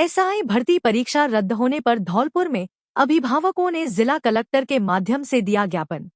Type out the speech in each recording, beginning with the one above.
SI भर्ती परीक्षा रद्द होने पर धौलपुर में अभिभावकों ने जिला कलेक्टर के माध्यम से दिया ज्ञापन।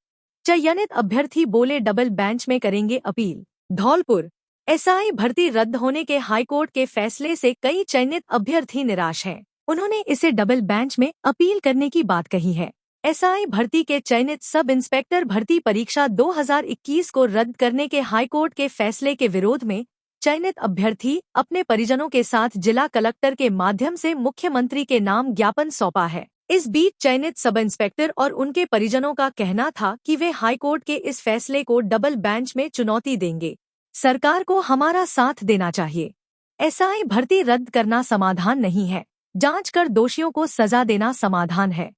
चयनित अभ्यर्थी बोले डबल बेंच में करेंगे अपील। धौलपुर एसआई भर्ती रद्द होने के हाईकोर्ट के फैसले से कई चयनित अभ्यर्थी निराश हैं। उन्होंने इसे डबल बेंच में अपील करने की बात कही है। एसआई भर्ती के चयनित सब इंस्पेक्टर भर्ती परीक्षा 2021 को रद्द करने के हाईकोर्ट के फैसले के विरोध में चयनित अभ्यर्थी अपने परिजनों के साथ जिला कलेक्टर के माध्यम से मुख्यमंत्री के नाम ज्ञापन सौंपा है। इस बीच चयनित सब इंस्पेक्टर और उनके परिजनों का कहना था कि वे हाईकोर्ट के इस फैसले को डबल बेंच में चुनौती देंगे। सरकार को हमारा साथ देना चाहिए। एसआई भर्ती रद्द करना समाधान नहीं है, जांच कर दोषियों को सजा देना समाधान है।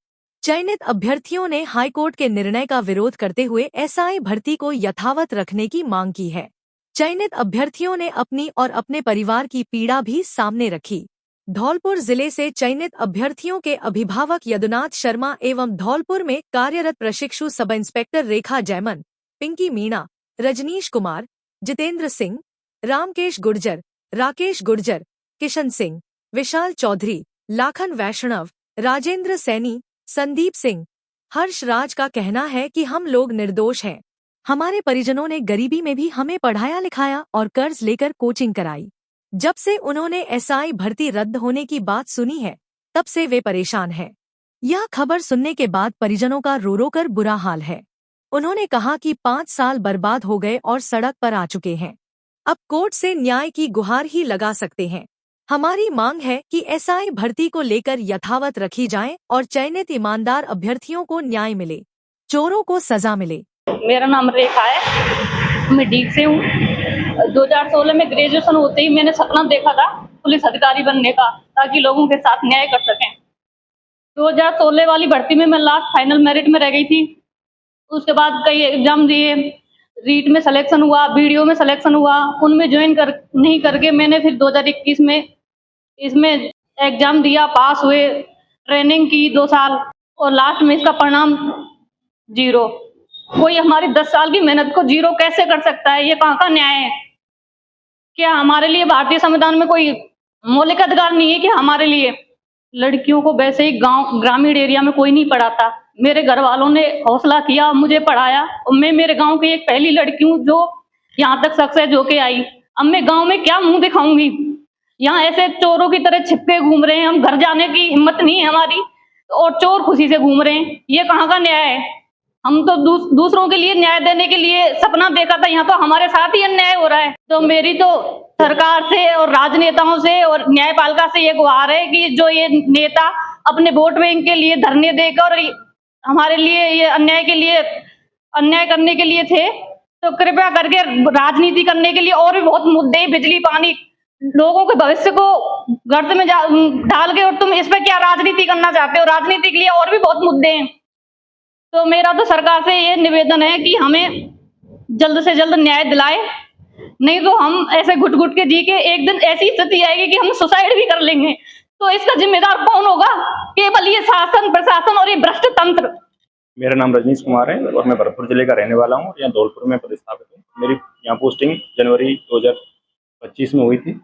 चयनित अभ्यर्थियों ने हाईकोर्ट के निर्णय का विरोध करते हुए एसआई भर्ती को यथावत रखने की मांग की है। चयनित अभ्यर्थियों ने अपनी और अपने परिवार की पीड़ा भी सामने रखी। धौलपुर जिले से चयनित अभ्यर्थियों के अभिभावक यदुनाथ शर्मा एवं धौलपुर में कार्यरत प्रशिक्षु सब इंस्पेक्टर रेखा जैमन, पिंकी मीणा, रजनीश कुमार, जितेंद्र सिंह, रामकेश गुर्जर, राकेश गुर्जर, किशन सिंह, विशाल चौधरी, लाखन वैष्णव, राजेंद्र सैनी, संदीप सिंह, हर्ष राज का कहना है कि हम लोग निर्दोष हैं। हमारे परिजनों ने गरीबी में भी हमें पढ़ाया लिखाया और कर्ज लेकर कोचिंग कराई। जब से उन्होंने एसआई भर्ती रद्द होने की बात सुनी है, तब से वे परेशान हैं। यह खबर सुनने के बाद परिजनों का रो रो कर बुरा हाल है। उन्होंने कहा कि 5 साल बर्बाद हो गए और सड़क पर आ चुके हैं। अब कोर्ट से न्याय की गुहार ही लगा सकते हैं। हमारी मांग है कि एसआई भर्ती को लेकर यथावत रखी जाए और चयनित ईमानदार अभ्यर्थियों को न्याय मिले, चोरों को सजा मिले। मेरा नाम रेखा है, मैं डीग से हूँ। 2016 में ग्रेजुएशन होते ही मैंने सपना देखा था पुलिस अधिकारी बनने का, ताकि लोगों के साथ न्याय कर सकें। 2016 वाली भर्ती में मैं लास्ट फाइनल मेरिट में रह गई थी। उसके बाद कई एग्जाम दिए, रीट में सिलेक्शन हुआ, वीडियो में सिलेक्शन हुआ, उनमें ज्वाइन नहीं करके मैंने फिर 2021 में इसमें एग्जाम दिया, पास हुए, ट्रेनिंग की 2 साल और लास्ट में इसका परिणाम 0। कोई हमारी 10 साल की मेहनत को 0 कैसे कर सकता है? ये कहाँ का न्याय है? क्या हमारे लिए भारतीय संविधान में कोई मौलिक अधिकार नहीं है कि हमारे लिए? लड़कियों को वैसे ही गांव ग्रामीण एरिया में कोई नहीं पढ़ाता। मेरे घर वालों ने हौसला किया, मुझे पढ़ाया और मैं मेरे गांव की एक पहली लड़की हूँ जो यहाँ तक सक्सेस होके आई। अब मैं गांव में क्या मुंह दिखाऊंगी? यहाँ ऐसे चोरों की तरह छिपके घूम रहे हैं, हम घर जाने की हिम्मत नहीं है हमारी और चोर खुशी से घूम रहे हैं। ये कहाँ का न्याय है? हम तो दूसरों के लिए न्याय देने के लिए सपना देखा था, यहाँ तो हमारे साथ ही अन्याय हो रहा है। तो मेरी तो सरकार से और राजनेताओं से और न्यायपालिका से ये गुहार है कि जो ये नेता अपने वोट बैंक के लिए धरने देकर हमारे लिए ये अन्याय करने के लिए थे, तो कृपया करके राजनीति करने के लिए और भी बहुत मुद्दे, बिजली, पानी, लोगों के भविष्य को गर्त में डाल के, और तुम इस पे क्या राजनीति करना चाहते हो? राजनीति के लिए और भी बहुत मुद्दे हैं। तो मेरा तो सरकार से ये निवेदन है कि हमें जल्द से जल्द न्याय दिलाए, नहीं तो हम ऐसे घुट घुट के जी के एक दिन ऐसी स्थिति आएगी कि हम सुसाइड भी कर लेंगे। तो इसका जिम्मेदार कौन होगा? केवल ये शासन, प्रशासन और ये भ्रष्ट तंत्र। मेरा नाम रजनीश कुमार है और मैं भरतपुर जिले का रहने वाला हूँ। यहाँ धौलपुर में पदस्थापित हूँ। मेरी यहाँ पोस्टिंग जनवरी 2025 में हुई थी।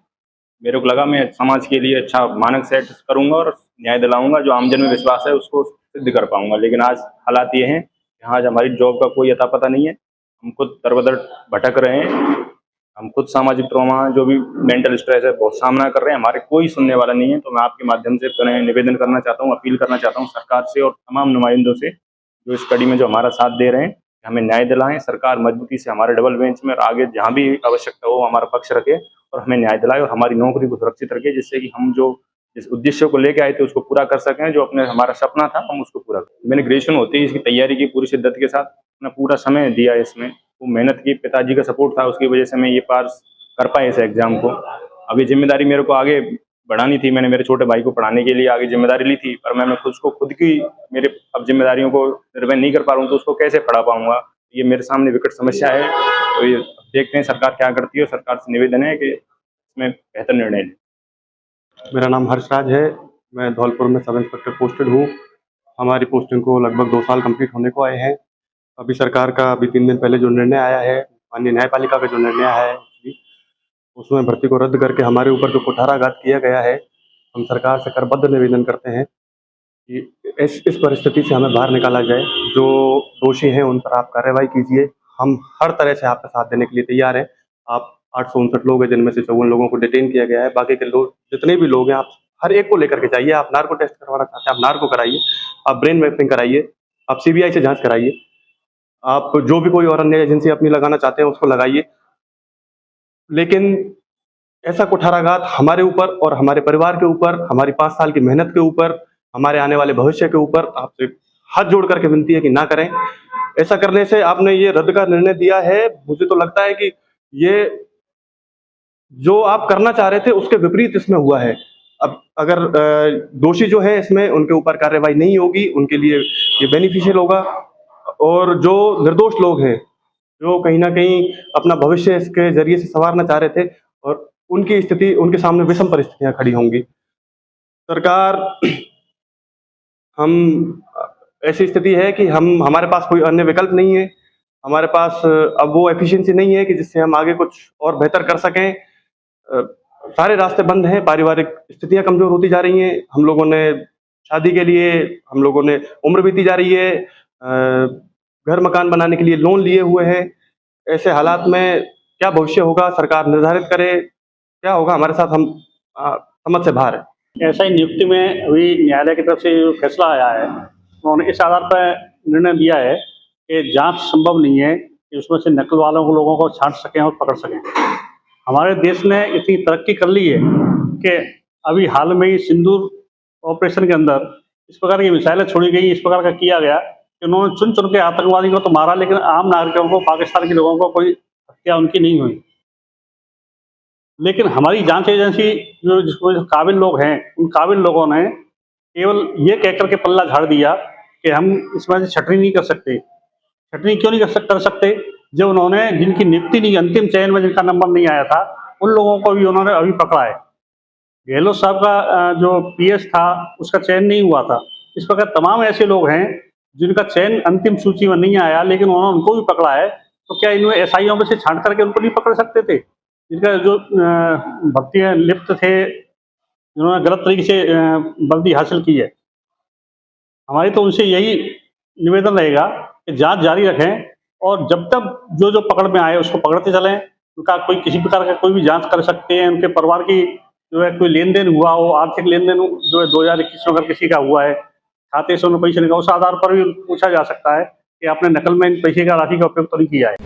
मेरे को लगा मैं समाज के लिए अच्छा मानक सेट करूंगा और न्याय दिलाऊंगा, जो आमजन में विश्वास है उसको सिद्ध कर पाऊंगा। लेकिन आज हालात ये हैं कि आज हमारी जॉब का कोई अता पता नहीं है। हम खुद दर-बदर भटक रहे हैं। हम खुद सामाजिक ट्रॉमा, जो भी मेंटल स्ट्रेस है, बहुत सामना कर रहे हैं। हमारे कोई सुनने वाला नहीं है। तो मैं आपके माध्यम से निवेदन करना चाहता हूँ, अपील करना चाहता हूँ सरकार से और तमाम नुमाइंदों से जो इस कड़ी में जो हमारा साथ दे रहे हैं, हमें न्याय दिलाएं। सरकार मजबूती से हमारे डबल बेंच में आगे जहाँ भी आवश्यकता हो हमारा पक्ष रखे और हमें न्याय दिलाए और हमारी नौकरी को सुरक्षित रखे, जिससे कि हम जो जिस उद्देश्य को लेके आए थे उसको पूरा कर सकें। जो अपने हमारा सपना था हम उसको पूरा करें। मैंने ग्रेजुएशन होते ही इसकी तैयारी की पूरी शिद्दत के साथ, अपना पूरा समय दिया इसमें। वो मेहनत की, पिताजी का सपोर्ट था, उसकी वजह से मैं ये पास कर पाया इस एग्जाम को। अभी जिम्मेदारी मेरे को आगे बढ़ानी थी। मैंने मेरे छोटे भाई को पढ़ाने के लिए आगे जिम्मेदारी ली थी, पर मैं खुद की मेरे अब जिम्मेदारियों को निर्वहन नहीं कर पा रहा हूँ, तो उसको कैसे पढ़ा पाऊंगा? ये मेरे सामने विकट समस्या है। तो ये देखते हैं सरकार क्या करती है। सरकार से निवेदन है कि इसमें बेहतर निर्णय लें। मेरा नाम हर्ष राज है। मैं धौलपुर में सब इंस्पेक्टर पोस्टेड हूँ। हमारी पोस्टिंग को लगभग 2 साल कंप्लीट होने को आए हैं। अभी सरकार का अभी 3 दिन पहले जो निर्णय आया है, माननीय न्यायपालिका का जो निर्णय आया है, उसमें भर्ती को रद्द करके हमारे ऊपर जो कुठाराघात किया गया है, हम सरकार से करबद्ध निवेदन करते हैं कि इस परिस्थिति से हमें बाहर निकाला जाए। जो दोषी हैं उन पर आप कार्रवाई कीजिए। हम हर तरह से आपका साथ देने के लिए तैयार हैं। आप 859 लोग हैं, जिनमें से 54 लोगों को डिटेन किया गया है। बाकी के लोग जितने भी लोग हैं, आप हर एक को लेकर के जाइए। आप नार्को टेस्ट करवाना चाहते हैं, आप नार्को कराइए, आप ब्रेन मैपिंग कराइए, आप सीबीआई से जांच कराइए, आप जो भी कोई और अन्य एजेंसी अपनी लगाना चाहते हैं उसको लगाइए। लेकिन ऐसा कुठाराघात हमारे ऊपर और हमारे परिवार के ऊपर, हमारी 5 साल की मेहनत के ऊपर, हमारे आने वाले भविष्य के ऊपर आपसे हाथ जोड़ करके विनती है कि ना करें। ऐसा करने से आपने ये रद्द का निर्णय दिया है, मुझे तो लगता है कि ये जो आप करना चाह रहे थे उसके विपरीत इसमें हुआ है। अब अगर दोषी जो है इसमें उनके ऊपर कार्रवाई नहीं होगी, उनके लिए ये बेनिफिशियल होगा। और जो निर्दोष लोग हैं, जो कहीं ना कहीं अपना भविष्य इसके जरिए से संवारना चाह रहे थे, और उनकी स्थिति, उनके सामने विषम परिस्थितियां खड़ी होंगी। सरकार, हम ऐसी स्थिति है कि हमारे पास कोई अन्य विकल्प नहीं है। हमारे पास अब वो एफिशिएंसी नहीं है कि जिससे हम आगे कुछ और बेहतर कर सकें। सारे रास्ते बंद हैं, पारिवारिक स्थितियां कमजोर होती जा रही हैं। हम लोगों ने शादी के लिए, हम लोगों ने उम्र बीती जा रही है, घर मकान बनाने के लिए लोन लिए हुए हैं। ऐसे हालात में क्या भविष्य होगा, सरकार निर्धारित करे। क्या होगा हमारे साथ, हम समझ से बाहर है। ऐसा ही नियुक्ति में अभी न्यायालय की तरफ से जो फैसला आया है, उन्होंने इस आधार पर निर्णय दिया है कि जांच संभव नहीं है कि उसमें से नकल वालों को, लोगों को छांट सकें और पकड़ सकें। हमारे देश ने इतनी तरक्की कर ली है कि अभी हाल में ही सिंदूर ऑपरेशन के अंदर इस प्रकार की मिसाइलें छोड़ी गई, इस प्रकार का किया गया कि उन्होंने चुन चुन के आतंकवादी को तो मारा, लेकिन आम नागरिकों को, पाकिस्तान के लोगों को कोई हत्या उनकी नहीं हुई। लेकिन हमारी जांच एजेंसी जो काबिल लोग हैं, उन काबिल लोगों ने केवल ये कहकर के पल्ला झाड़ दिया कि हम इसमें से छटनी नहीं कर सकते। छटनी क्यों नहीं कर सकते? जो उन्होंने, जिनकी नियुक्ति नहीं, अंतिम चयन में जिनका नंबर नहीं आया था, उन लोगों को भी उन्होंने अभी पकड़ा है। गहलोत साहब का जो पीएस था उसका चयन नहीं हुआ था। इस प्रकार तमाम ऐसे लोग हैं जिनका चयन अंतिम सूची में नहीं आया, लेकिन उन्होंने उनको भी पकड़ा है। तो क्या इनमें एसआईओ में से छांट करके उनको नहीं पकड़ सकते थे? जिनका जो भर्ती लिप्त थे, जिन्होंने गलत तरीके से वर्दी हासिल की है। हमारी तो उनसे यही निवेदन रहेगा कि जांच जारी रखें, और जब तक जो पकड़ में आए उसको पकड़ते चलें। उनका कोई किसी प्रकार का कोई भी जांच कर सकते हैं। उनके परिवार की जो है कोई लेन देन हुआ हो, आर्थिक लेन देन जो है 2021 में अगर किसी का हुआ है, खाते से उन्हें पैसे निकाल, उस आधार पर भी पूछा जा सकता है कि आपने नकल में इन पैसे का राशि का उपयोग तो नहीं किया है।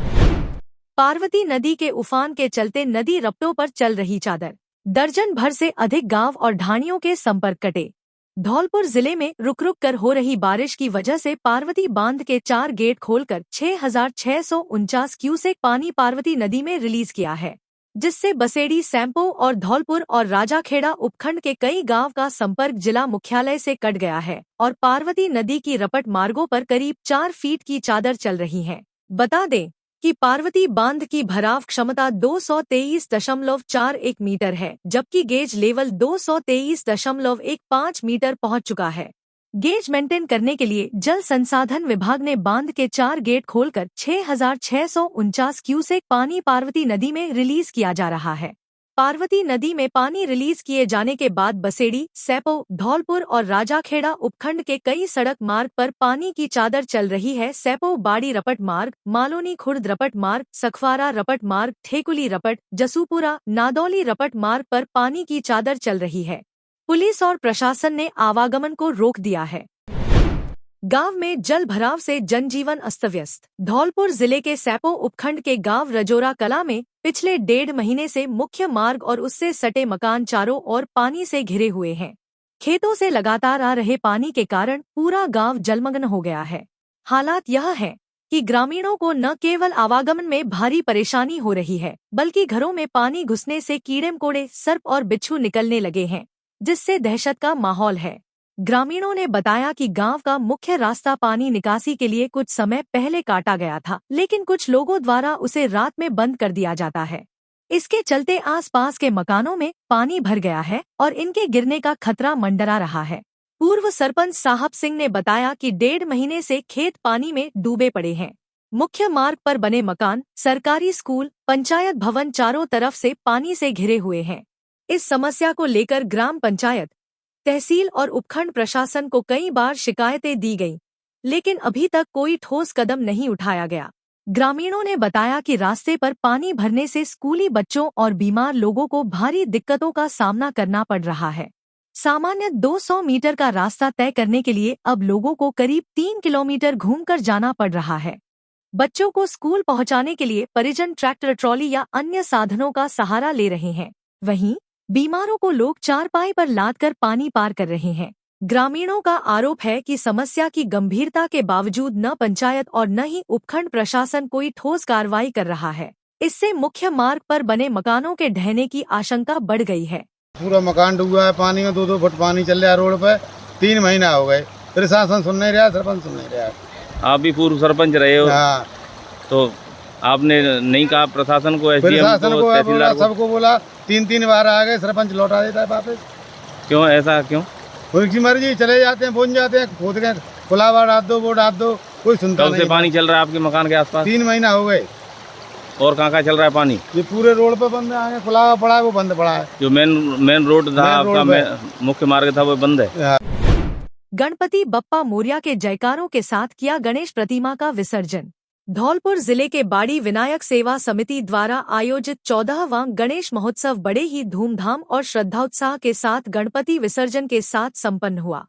पार्वती नदी के उफान के चलते नदी रपटों पर चल रही चादर। दर्जन भर से अधिक गांव और ढाणियों के संपर्क कटे। धौलपुर जिले में रुक रुक कर हो रही बारिश की वजह से पार्वती बांध के 4 गेट खोलकर 6,649 क्यूसेक पानी पार्वती नदी में रिलीज किया है, जिससे बसेड़ी, सैंपो और धौलपुर और राजाखेड़ा उपखंड के कई गांव का संपर्क जिला मुख्यालय से कट गया है और पार्वती नदी की रपट मार्गों पर करीब 4 फीट की चादर चल रही है। बता दें कि पार्वती बांध की भराव क्षमता 223.41 मीटर है, जबकि गेज लेवल 223.15 मीटर पहुंच चुका है। गेज मेंटेन करने के लिए जल संसाधन विभाग ने बांध के 4 गेट खोलकर 6,649 क्यूसेक पानी पार्वती नदी में रिलीज किया जा रहा है। पार्वती नदी में पानी रिलीज किए जाने के बाद बसेड़ी, सैपो, धौलपुर और राजाखेड़ा उपखंड के कई सड़क मार्ग पर पानी की चादर चल रही है। सैपो बाड़ी रपट मार्ग, मालोनी खुर्द रपट मार्ग, सखवारा रपट मार्ग, ठेकुली रपट, जसूपुरा, नादौली रपट मार्ग पर पानी की चादर चल रही है। पुलिस और प्रशासन ने आवागमन को रोक दिया है। गांव में जल भराव से जनजीवन अस्तव्यस्त। धौलपुर जिले के सैपो उपखंड के गांव रजोरा कला में पिछले 1.5 महीने से मुख्य मार्ग और उससे सटे मकान चारों ओर पानी से घिरे हुए हैं। खेतों से लगातार आ रहे पानी के कारण पूरा गांव जलमग्न हो गया है। हालात यह है कि ग्रामीणों को न केवल आवागमन में भारी परेशानी हो रही है, बल्कि घरों में पानी घुसने से कीड़े मकोड़े, सर्प और बिच्छू निकलने लगे हैं, जिससे दहशत का माहौल है। ग्रामीणों ने बताया कि गांव का मुख्य रास्ता पानी निकासी के लिए कुछ समय पहले काटा गया था, लेकिन कुछ लोगों द्वारा उसे रात में बंद कर दिया जाता है। इसके चलते आसपास के मकानों में पानी भर गया है और इनके गिरने का खतरा मंडरा रहा है। पूर्व सरपंच साहब सिंह ने बताया कि 1.5 महीने से खेत पानी में डूबे पड़े हैं। मुख्य मार्ग पर बने मकान, सरकारी स्कूल, पंचायत भवन चारों तरफ से पानी से घिरे हुए हैं। इस समस्या को लेकर ग्राम पंचायत, तहसील और उपखंड प्रशासन को कई बार शिकायतें दी गईं, लेकिन अभी तक कोई ठोस कदम नहीं उठाया गया। ग्रामीणों ने बताया कि रास्ते पर पानी भरने से स्कूली बच्चों और बीमार लोगों को भारी दिक्कतों का सामना करना पड़ रहा है। सामान्य 200 मीटर का रास्ता तय करने के लिए अब लोगों को करीब 3 किलोमीटर घूमकर जाना पड़ रहा है। बच्चों को स्कूल पहुंचाने के लिए परिजन ट्रैक्टर, ट्रॉली या अन्य साधनों का सहारा ले रहे हैं। वहीं बीमारों को लोग चारपाई पर लादकर पानी पार कर रहे हैं। ग्रामीणों का आरोप है कि समस्या की गंभीरता के बावजूद न पंचायत और न ही उपखंड प्रशासन कोई ठोस कार्रवाई कर रहा है। इससे मुख्य मार्ग पर बने मकानों के ढहने की आशंका बढ़ गई है। पूरा मकान डूबा है पानी में, 2-2 फुट पानी चल रहा है रोड पे। 3 महीना हो गए, प्रशासन सुन नहीं रहा, सरपंच सुन नहीं रहा। आप भी पूर्व सरपंच रहे हो। हाँ। तो आपने नहीं कहा प्रशासन को, प्रशासन को बोला, तहसीलदार को? सबको बोला, 3-3 बार आ गए, सरपंच लौटा देता है वापस। क्यों ऐसा क्यों? उनकी मर्जी, चले जाते हैं, पहुंच जाते हैं, खोद के खुलावा डाल दो, वो डाल दो, कोई सुनता नहीं। कब से पानी चल रहा है आपके मकान के आसपास? 3 महीना हो गए। और कहाँ चल रहा है पानी? ये पूरे रोड पे बंद है, आगे खुलावा पड़ा है, वो बंद पड़ा है। जो मेन रोड था आपका, मुख्य मार्ग था, वो बंद है। गणपति बप्पा मोरिया के जयकारों के साथ किया गणेश प्रतिमा का विसर्जन। धौलपुर जिले के बाड़ी विनायक सेवा समिति द्वारा आयोजित 14वां गणेश महोत्सव बड़े ही धूमधाम और श्रद्धाउत्साह के साथ गणपति विसर्जन के साथ संपन्न हुआ।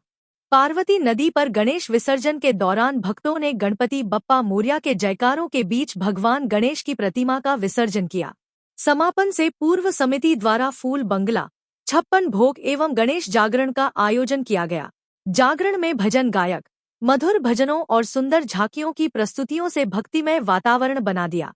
पार्वती नदी पर गणेश विसर्जन के दौरान भक्तों ने गणपति बप्पा मोरिया के जयकारों के बीच भगवान गणेश की प्रतिमा का विसर्जन किया। समापन से पूर्व समिति द्वारा फूल बंगला, 56 भोग एवं गणेश जागरण का आयोजन किया गया। जागरण में भजन गायक मधुर भजनों और सुंदर झांकियों की प्रस्तुतियों से भक्तिमय वातावरण बना दिया।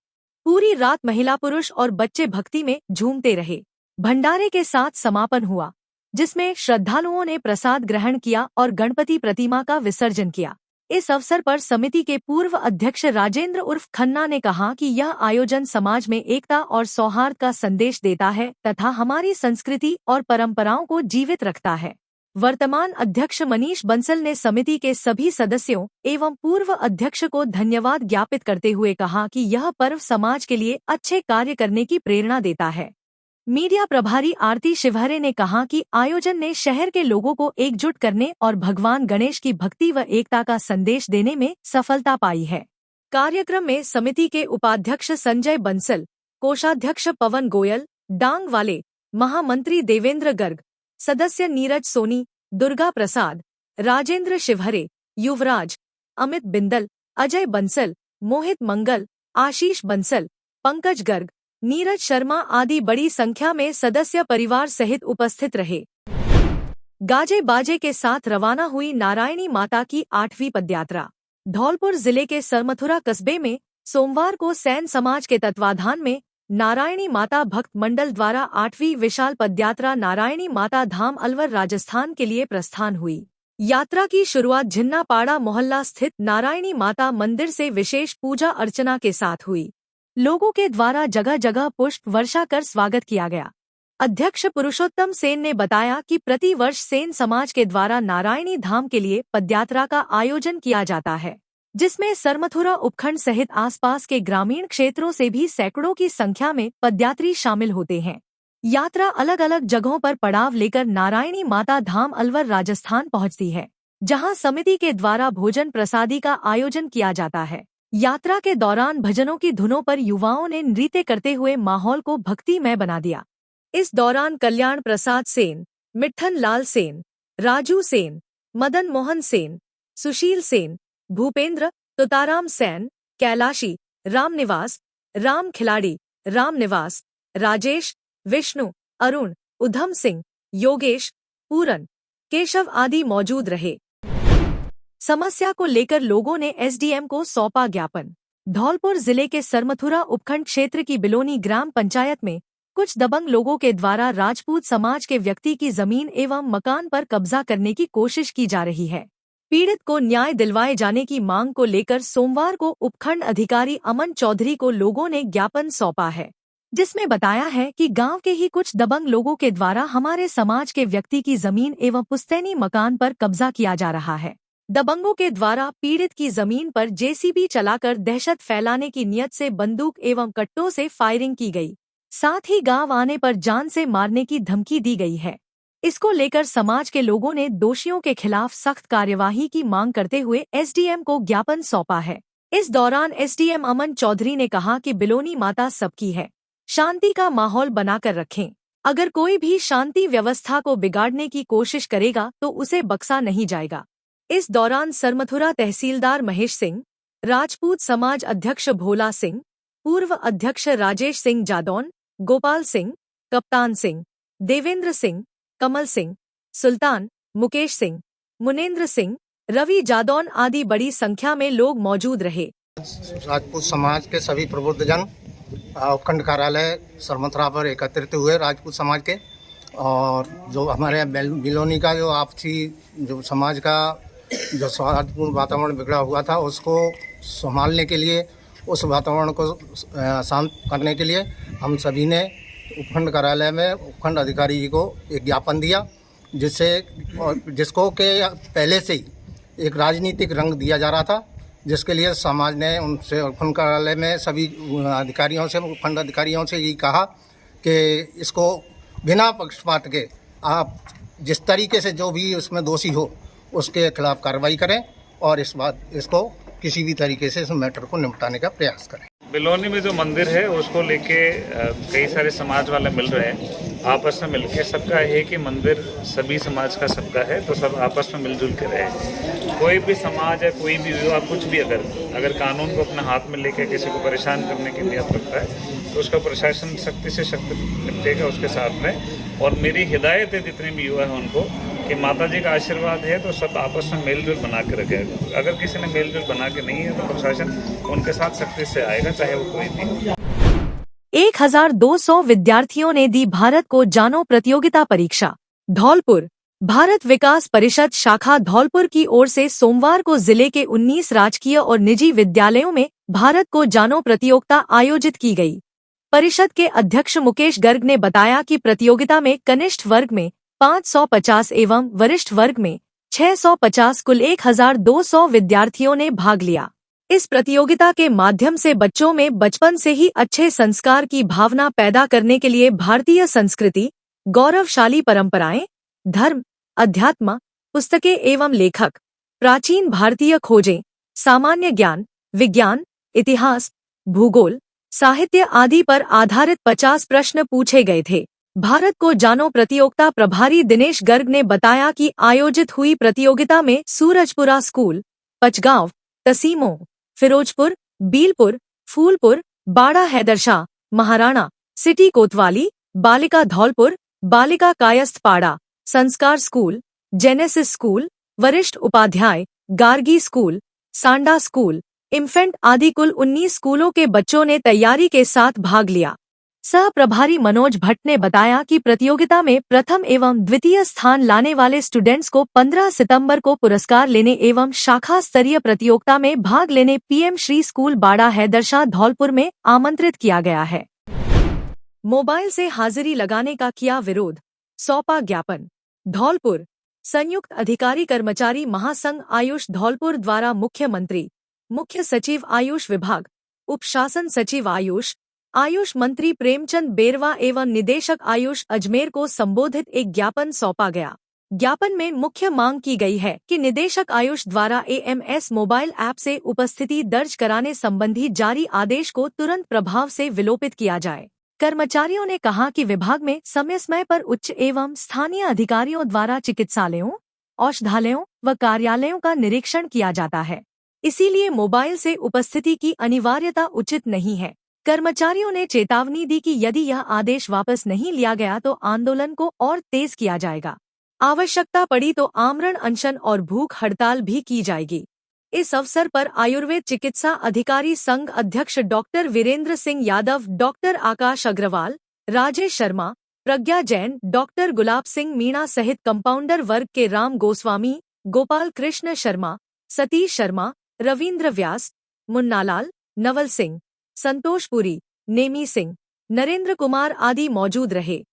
पूरी रात महिला, पुरुष और बच्चे भक्ति में झूमते रहे। भंडारे के साथ समापन हुआ, जिसमें श्रद्धालुओं ने प्रसाद ग्रहण किया और गणपति प्रतिमा का विसर्जन किया। इस अवसर पर समिति के पूर्व अध्यक्ष राजेंद्र उर्फ खन्ना ने कहा कि यह आयोजन समाज में एकता और सौहार्द का संदेश देता है तथा हमारी संस्कृति और परंपराओं को जीवित रखता है। वर्तमान अध्यक्ष मनीष बंसल ने समिति के सभी सदस्यों एवं पूर्व अध्यक्ष को धन्यवाद ज्ञापित करते हुए कहा कि यह पर्व समाज के लिए अच्छे कार्य करने की प्रेरणा देता है। मीडिया प्रभारी आरती शिवहरे ने कहा कि आयोजन ने शहर के लोगों को एकजुट करने और भगवान गणेश की भक्ति व एकता का संदेश देने में सफलता पाई है। कार्यक्रम में समिति के उपाध्यक्ष संजय बंसल, कोषाध्यक्ष पवन गोयल, डांग वाले, महामंत्री देवेंद्र गर्ग, सदस्य नीरज सोनी, दुर्गा प्रसाद, राजेंद्र शिवहरे, युवराज, अमित बिंदल, अजय बंसल, मोहित मंगल, आशीष बंसल, पंकज गर्ग, नीरज शर्मा आदि बड़ी संख्या में सदस्य परिवार सहित उपस्थित रहे। गाजे बाजे के साथ रवाना हुई नारायणी माता की 8वीं पदयात्रा। धौलपुर जिले के सरमथुरा कस्बे में सोमवार को सैन समाज के तत्वाधान में नारायणी माता भक्त मंडल द्वारा 8वीं विशाल पदयात्रा नारायणी माता धाम अलवर राजस्थान के लिए प्रस्थान हुई। यात्रा की शुरुआत झिन्नापाड़ा मोहल्ला स्थित नारायणी माता मंदिर से विशेष पूजा अर्चना के साथ हुई। लोगों के द्वारा जगह जगह पुष्प वर्षा कर स्वागत किया गया। अध्यक्ष पुरुषोत्तम सेन ने बताया कि प्रति वर्ष सेन समाज के द्वारा नारायणी धाम के लिए पदयात्रा का आयोजन किया जाता है, जिसमें सरमथुरा उपखंड सहित आसपास के ग्रामीण क्षेत्रों से भी सैकड़ों की संख्या में पदयात्री शामिल होते हैं। यात्रा अलग अलग जगहों पर पड़ाव लेकर नारायणी माता धाम अलवर राजस्थान पहुंचती है, जहां समिति के द्वारा भोजन प्रसादी का आयोजन किया जाता है। यात्रा के दौरान भजनों की धुनों पर युवाओं ने नृत्य करते हुए माहौल को भक्तिमय बना दिया। इस दौरान कल्याण प्रसाद सेन, मिट्ठन लाल सेन, राजू सेन, मदन मोहन सेन, सुशील सेन, भूपेंद्र, तुताराम सेन, कैलाशी, रामनिवास, राम खिलाड़ी, रामनिवास, राजेश, विष्णु, अरुण, उधम सिंह, योगेश, पूरन, केशव आदि मौजूद रहे। समस्या को लेकर लोगों ने एसडीएम को सौंपा ज्ञापन। धौलपुर जिले के सरमथुरा उपखंड क्षेत्र की बिलोनी ग्राम पंचायत में कुछ दबंग लोगों के द्वारा राजपूत समाज के व्यक्ति की जमीन एवं मकान पर कब्जा करने की कोशिश की जा रही है। पीड़ित को न्याय दिलवाए जाने की मांग को लेकर सोमवार को उपखंड अधिकारी अमन चौधरी को लोगों ने ज्ञापन सौंपा है, जिसमें बताया है कि गांव के ही कुछ दबंग लोगों के द्वारा हमारे समाज के व्यक्ति की जमीन एवं पुश्तैनी मकान पर कब्जा किया जा रहा है। दबंगों के द्वारा पीड़ित की जमीन पर जेसीबी चलाकर दहशत फैलाने की नियत से बंदूक एवं कट्टों से फायरिंग की गई। साथ ही गांव आने पर जान से मारने की धमकी दी गई है। इसको लेकर समाज के लोगों ने दोषियों के खिलाफ सख्त कार्यवाही की मांग करते हुए एसडीएम को ज्ञापन सौंपा है। इस दौरान एसडीएम अमन चौधरी ने कहा कि बिलोनी माता सबकी है, शांति का माहौल बनाकर रखें। अगर कोई भी शांति व्यवस्था को बिगाड़ने की कोशिश करेगा तो उसे बख्शा नहीं जाएगा। इस दौरान सरमथुरा तहसीलदार महेश सिंह, राजपूत समाज अध्यक्ष भोला सिंह, पूर्व अध्यक्ष राजेश सिंह जादौन, गोपाल सिंह, कप्तान सिंह, देवेंद्र सिंह, कमल सिंह, सुल्तान, मुकेश सिंह, मुनेंद्र सिंह, रवि जादौन आदि बड़ी संख्या में लोग मौजूद रहे। राजपूत समाज के सभी प्रबुद्धजन उपखंड कार्यालय सरमथुरा पर एकत्रित हुए राजपूत समाज के, और जो हमारे बिलोनी का जो आपसी जो समाज का जो सौहार्दपूर्ण वातावरण बिगड़ा हुआ था उसको संभालने के लिए, उस वातावरण को शांत करने के लिए हम सभी ने उपखंड कार्यालय में उपखंड अधिकारी जी को एक ज्ञापन दिया, जिसको के पहले से ही एक राजनीतिक रंग दिया जा रहा था, जिसके लिए समाज ने उनसे उपखंड कार्यालय में सभी अधिकारियों से, उपखंड अधिकारियों से ये कहा कि इसको बिना पक्षपात के आप जिस तरीके से जो भी उसमें दोषी हो उसके खिलाफ कार्रवाई करें और इसको किसी भी तरीके से इस मैटर को निपटाने का प्रयास करें। बिलोनी में जो मंदिर है उसको लेके कई सारे समाज वाले मिल रहे हैं, आपस में मिलके सबका है कि मंदिर सभी समाज का सबका है, तो सब आपस में मिलजुल के रहे। कोई भी समाज है, कोई भी विवाह, कुछ भी अगर कानून को अपने हाथ में लेके किसी को परेशान करने की नियत रखता है तो उसका प्रशासन सख्ती से सख्त निपटेगा उसके साथ में। और मेरी हिदायत है जितने भी युवा हैं उनको कि माता जी का आशीर्वाद है तो सब आपस में मेलजोल बना के रखेगा। अगर किसी ने मेलजोल बना के नहीं है तो प्रशासन उनके साथ सख्ती से आएगा, चाहे वो कोई भी हो। 1200 विद्यार्थियों ने दी भारत को जानो प्रतियोगिता परीक्षा। धौलपुर भारत विकास परिषद शाखा धौलपुर की ओर से सोमवार को जिले के 19 राजकीय और निजी विद्यालयों में भारत को जानो प्रतियोगिता आयोजित की गई। परिषद के अध्यक्ष मुकेश गर्ग ने बताया कि प्रतियोगिता में कनिष्ठ वर्ग में 550 एवं वरिष्ठ वर्ग में 650 कुल 1200 विद्यार्थियों ने भाग लिया। इस प्रतियोगिता के माध्यम से बच्चों में बचपन से ही अच्छे संस्कार की भावना पैदा करने के लिए भारतीय संस्कृति, गौरवशाली परंपराएं, धर्म, अध्यात्म, पुस्तकें एवं लेखक, प्राचीन भारतीय खोजें, सामान्य ज्ञान, विज्ञान, इतिहास, भूगोल, साहित्य आदि पर आधारित 50 प्रश्न पूछे गए थे। भारत को जानो प्रतियोगिता प्रभारी दिनेश गर्ग ने बताया कि आयोजित हुई प्रतियोगिता में सूरजपुरा स्कूल, पचगांव, तसीमो, फिरोजपुर, बीलपुर, फूलपुर, बाड़ा हैदरशाह, महाराणा, सिटी कोतवाली, बालिका धौलपुर, बालिका कायस्थपाड़ा, संस्कार स्कूल, जेनेसिस स्कूल, वरिष्ठ उपाध्याय, गार्गी स्कूल, सांडा स्कूल, इन्फेंट आदि कुल 19 स्कूलों के बच्चों ने तैयारी के साथ भाग लिया। सह प्रभारी मनोज भट्ट ने बताया कि प्रतियोगिता में प्रथम एवं द्वितीय स्थान लाने वाले स्टूडेंट्स को 15 सितंबर को पुरस्कार लेने एवं शाखा स्तरीय प्रतियोगिता में भाग लेने पीएम श्री स्कूल बाड़ा हैदरशाह धौलपुर में आमंत्रित किया गया है। मोबाइल से हाजिरी लगाने का किया विरोध, सौंपा ज्ञापन। धौलपुर संयुक्त अधिकारी कर्मचारी महासंघ आयुष धौलपुर द्वारा मुख्यमंत्री, मुख्य सचिव आयुष विभाग, उप शासन सचिव आयुष मंत्री प्रेमचंद बेरवा एवं निदेशक आयुष अजमेर को संबोधित एक ज्ञापन सौंपा गया। ज्ञापन में मुख्य मांग की गई है कि निदेशक आयुष द्वारा AMS मोबाइल ऐप से उपस्थिति दर्ज कराने संबंधी जारी आदेश को तुरंत प्रभाव से विलोपित किया जाए। कर्मचारियों ने कहा कि विभाग में समय पर उच्च एवं स्थानीय अधिकारियों द्वारा चिकित्सालयों, औषधालयों व कार्यालयों का निरीक्षण किया जाता है, इसीलिए मोबाइल से उपस्थिति की अनिवार्यता उचित नहीं है। कर्मचारियों ने चेतावनी दी कि यदि यह आदेश वापस नहीं लिया गया तो आंदोलन को और तेज किया जाएगा। आवश्यकता पड़ी तो आमरण अनशन और भूख हड़ताल भी की जाएगी। इस अवसर पर आयुर्वेद चिकित्सा अधिकारी संघ अध्यक्ष डॉक्टर वीरेंद्र सिंह यादव, डॉक्टर आकाश अग्रवाल, राजेश शर्मा, प्रज्ञा जैन, डॉक्टर गुलाब सिंह मीणा सहित कंपाउंडर वर्ग के राम गोस्वामी, गोपाल कृष्ण शर्मा, सतीश शर्मा, रविंद्र व्यास, मुन्नालाल, नवल सिंह, संतोष पुरी, नेमी सिंह, नरेंद्र कुमार आदि मौजूद रहे।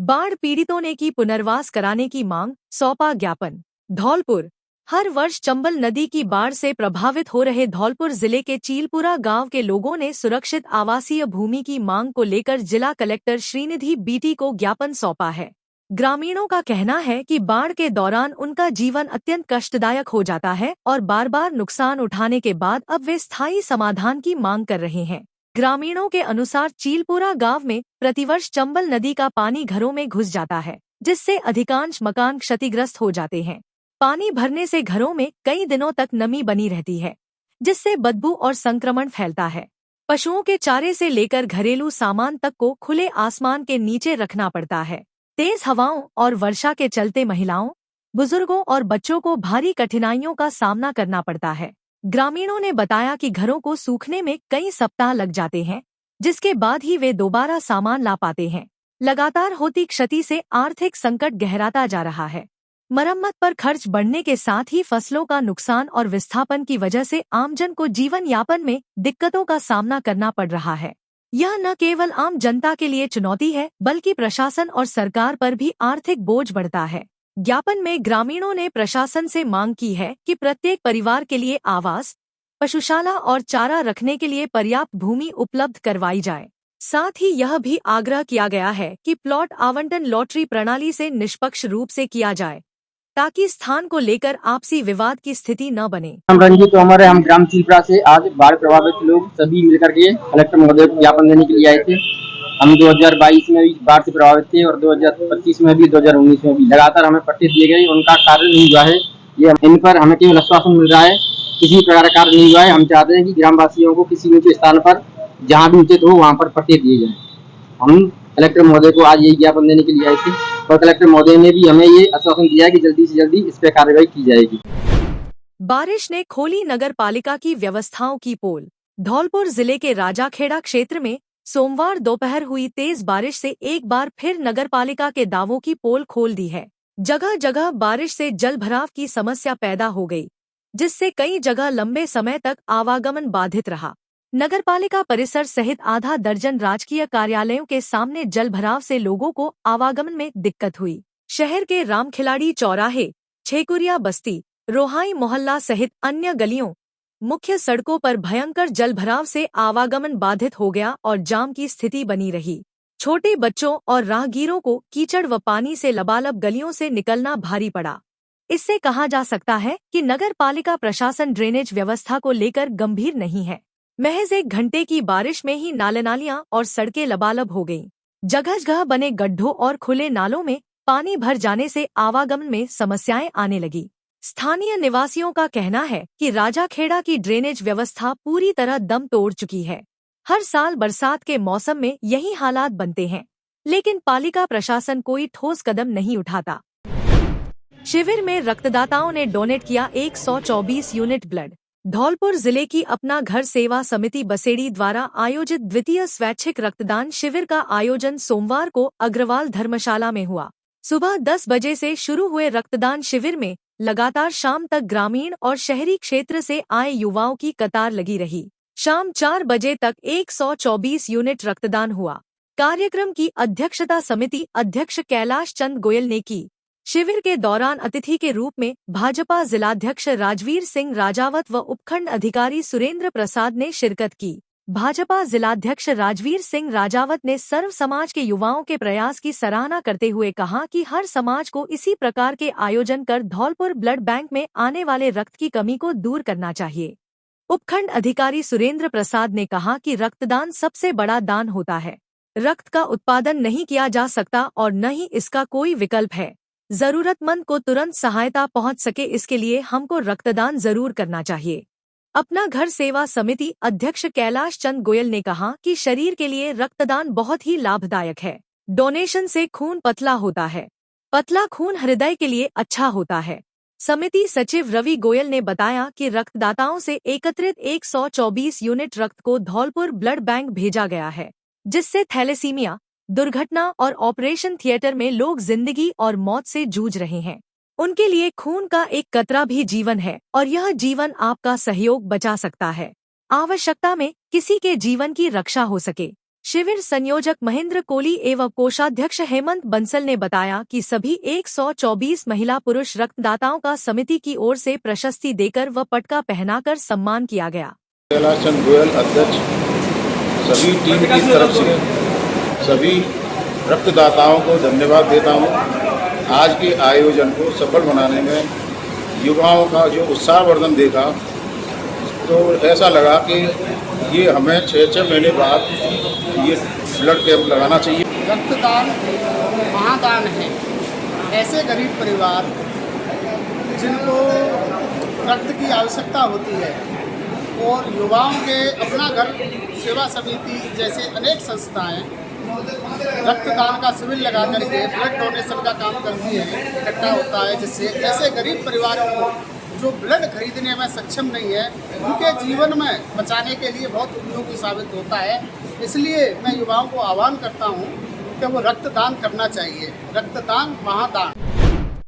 बाढ़ पीड़ितों ने की पुनर्वास कराने की मांग, सौंपा ज्ञापन। धौलपुर हर वर्ष चंबल नदी की बाढ़ से प्रभावित हो रहे धौलपुर जिले के चीलपुरा गांव के लोगों ने सुरक्षित आवासीय भूमि की मांग को लेकर जिला कलेक्टर श्रीनिधि बीटी को ज्ञापन सौंपा है। ग्रामीणों का कहना है कि बाढ़ के दौरान उनका जीवन अत्यंत कष्टदायक हो जाता है और बार बार नुकसान उठाने के बाद अब वे स्थायी समाधान की मांग कर रहे हैं। ग्रामीणों के अनुसार चीलपुरा गांव में प्रतिवर्ष चंबल नदी का पानी घरों में घुस जाता है, जिससे अधिकांश मकान क्षतिग्रस्त हो जाते हैं। पानी भरने से घरों में कई दिनों तक नमी बनी रहती है, जिससे बदबू और संक्रमण फैलता है। पशुओं के चारे से लेकर घरेलू सामान तक को खुले आसमान के नीचे रखना पड़ता है। तेज हवाओं और वर्षा के चलते महिलाओं, बुजुर्गों और बच्चों को भारी कठिनाइयों का सामना करना पड़ता है। ग्रामीणों ने बताया कि घरों को सूखने में कई सप्ताह लग जाते हैं, जिसके बाद ही वे दोबारा सामान ला पाते हैं। लगातार होती क्षति से आर्थिक संकट गहराता जा रहा है। मरम्मत पर खर्च बढ़ने के साथ ही फसलों का नुकसान और विस्थापन की वजह से आमजन को जीवन यापन में दिक्कतों का सामना करना पड़ रहा है। यह न केवल आम जनता के लिए चुनौती है, बल्कि प्रशासन और सरकार पर भी आर्थिक बोझ बढ़ता है। ज्ञापन में ग्रामीणों ने प्रशासन से मांग की है कि प्रत्येक परिवार के लिए आवास, पशुशाला और चारा रखने के लिए पर्याप्त भूमि उपलब्ध करवाई जाए। साथ ही यह भी आग्रह किया गया है कि प्लॉट आवंटन लॉटरी प्रणाली से निष्पक्ष रूप से किया जाए, ताकि स्थान को लेकर आपसी विवाद की स्थिति न बने। हम रंजीत तोमर है, हम ग्राम चीलपुरा से आज बाढ़ प्रभावित लोग सभी मिलकर के कलेक्टर महोदय को ज्ञापन देने के लिए आए थे। हम 2022 में भी बाढ़ से प्रभावित थे और 2025 में भी, 2019 में भी लगातार हमें पट्टे दिए गए, उनका कार्य नहीं हुआ है। ये इन पर हमें केवल आश्वासन मिल रहा है, किसी प्रकार का कार्य नहीं हुआ है। हम चाहते हैं कि ग्रामवासियों को किसी ऊंचे स्थान पर जहाँ भी उचित हो वहाँ पर पट्टे दिए जाए। हम कलेक्टर महोदय को आज यही ज्ञापन देने के लिए आए थे और कलेक्टर महोदय ने भी हमें ये आश्वासन दिया है कि जल्दी से जल्दी इस पर कार्रवाई की जाएगी। बारिश ने खोली नगर पालिका की व्यवस्थाओं की पोल। धौलपुर जिले के राजाखेड़ा क्षेत्र में सोमवार दोपहर हुई तेज बारिश से एक बार फिर नगर पालिका के दावों की पोल खोल दी है। जगह जगह बारिश से जलभराव की समस्या पैदा हो गई, जिससे कई जगह लंबे समय तक आवागमन बाधित रहा। नगर पालिका परिसर सहित आधा दर्जन राजकीय कार्यालयों के सामने जलभराव से लोगों को आवागमन में दिक्कत हुई। शहर के रामखिलाड़ी चौराहे, छेकुरिया बस्ती, रोहाई मोहल्ला सहित अन्य गलियों, मुख्य सड़कों पर भयंकर जलभराव से आवागमन बाधित हो गया और जाम की स्थिति बनी रही। छोटे बच्चों और राहगीरों को कीचड़ व पानी से लबालब गलियों से निकलना भारी पड़ा। इससे कहा जा सकता है कि नगर पालिका प्रशासन ड्रेनेज व्यवस्था को लेकर गंभीर नहीं है। महज 1 घंटे की बारिश में ही नालियां और सड़कें लबालब हो गईं। जगह जगह बने गड्ढों और खुले नालों में पानी भर जाने से आवागमन में समस्याएं आने लगी। स्थानीय निवासियों का कहना है कि राजाखेड़ा की ड्रेनेज व्यवस्था पूरी तरह दम तोड़ चुकी है। हर साल बरसात के मौसम में यही हालात बनते हैं, लेकिन पालिका प्रशासन कोई ठोस कदम नहीं उठाता। शिविर में रक्तदाताओं ने डोनेट किया 124 यूनिट ब्लड। धौलपुर जिले की अपना घर सेवा समिति बसेड़ी द्वारा आयोजित द्वितीय स्वैच्छिक रक्तदान शिविर का आयोजन सोमवार को अग्रवाल धर्मशाला में हुआ। सुबह 10 बजे से शुरू हुए रक्तदान शिविर में लगातार शाम तक ग्रामीण और शहरी क्षेत्र से आए युवाओं की कतार लगी रही। शाम 4 बजे तक 124 यूनिट रक्तदान हुआ। कार्यक्रम की अध्यक्षता समिति अध्यक्ष कैलाश चंद गोयल ने की। शिविर के दौरान अतिथि के रूप में भाजपा जिलाध्यक्ष राजवीर सिंह राजावत व उपखंड अधिकारी सुरेंद्र प्रसाद ने शिरकत की। भाजपा जिलाध्यक्ष राजवीर सिंह राजावत ने सर्व समाज के युवाओं के प्रयास की सराहना करते हुए कहा कि हर समाज को इसी प्रकार के आयोजन कर धौलपुर ब्लड बैंक में आने वाले रक्त की कमी को दूर करना चाहिए। उपखंड अधिकारी सुरेंद्र प्रसाद ने कहा कि रक्तदान सबसे बड़ा दान होता है। रक्त का उत्पादन नहीं किया जा सकता और न ही इसका कोई विकल्प है। जरूरतमंद को तुरंत सहायता पहुंच सके, इसके लिए हमको रक्तदान जरूर करना चाहिए। अपना घर सेवा समिति अध्यक्ष कैलाश चंद गोयल ने कहा कि शरीर के लिए रक्तदान बहुत ही लाभदायक है। डोनेशन से खून पतला होता है, पतला खून हृदय के लिए अच्छा होता है। समिति सचिव रवि गोयल ने बताया कि रक्तदाताओं से एकत्रित 124 यूनिट रक्त को धौलपुर ब्लड बैंक भेजा गया है, जिससे थैलेसीमिया, दुर्घटना और ऑपरेशन थिएटर में लोग जिंदगी और मौत से जूझ रहे हैं। उनके लिए खून का एक कतरा भी जीवन है और यह जीवन आपका सहयोग बचा सकता है। आवश्यकता में किसी के जीवन की रक्षा हो सके। शिविर संयोजक महेंद्र कोली एवं कोषाध्यक्ष हेमंत बंसल ने बताया कि सभी 124 महिला पुरुष रक्तदाताओं का समिति की ओर से प्रशस्ति देकर व पटका पहनाकर सम्मान किया गया। कैलाश चंद गोयल अध्यक्ष, सभी टीम की तरफ से सभी रक्तदाताओं को धन्यवाद देता हूँ। आज के आयोजन को सफल बनाने में युवाओं का जो उत्साहवर्धन देखा तो ऐसा लगा कि ये हमें 6-6 महीने बाद ये ब्लड कैंप लगाना चाहिए। रक्तदान महादान है। ऐसे गरीब परिवार जिनको रक्त की आवश्यकता होती है और युवाओं के अपना घर सेवा समिति जैसे अनेक संस्थाएं रक्तदान का शिविर लगा करके ब्लड डोनेशन का काम करती है, इकट्ठा होता है, जिससे ऐसे गरीब परिवारों को जो ब्लड खरीदने में सक्षम नहीं है उनके जीवन में बचाने के लिए बहुत उपयोगी साबित होता है। इसलिए मैं युवाओं को आह्वान करता हूं कि वो रक्तदान करना चाहिए। रक्तदान महादान।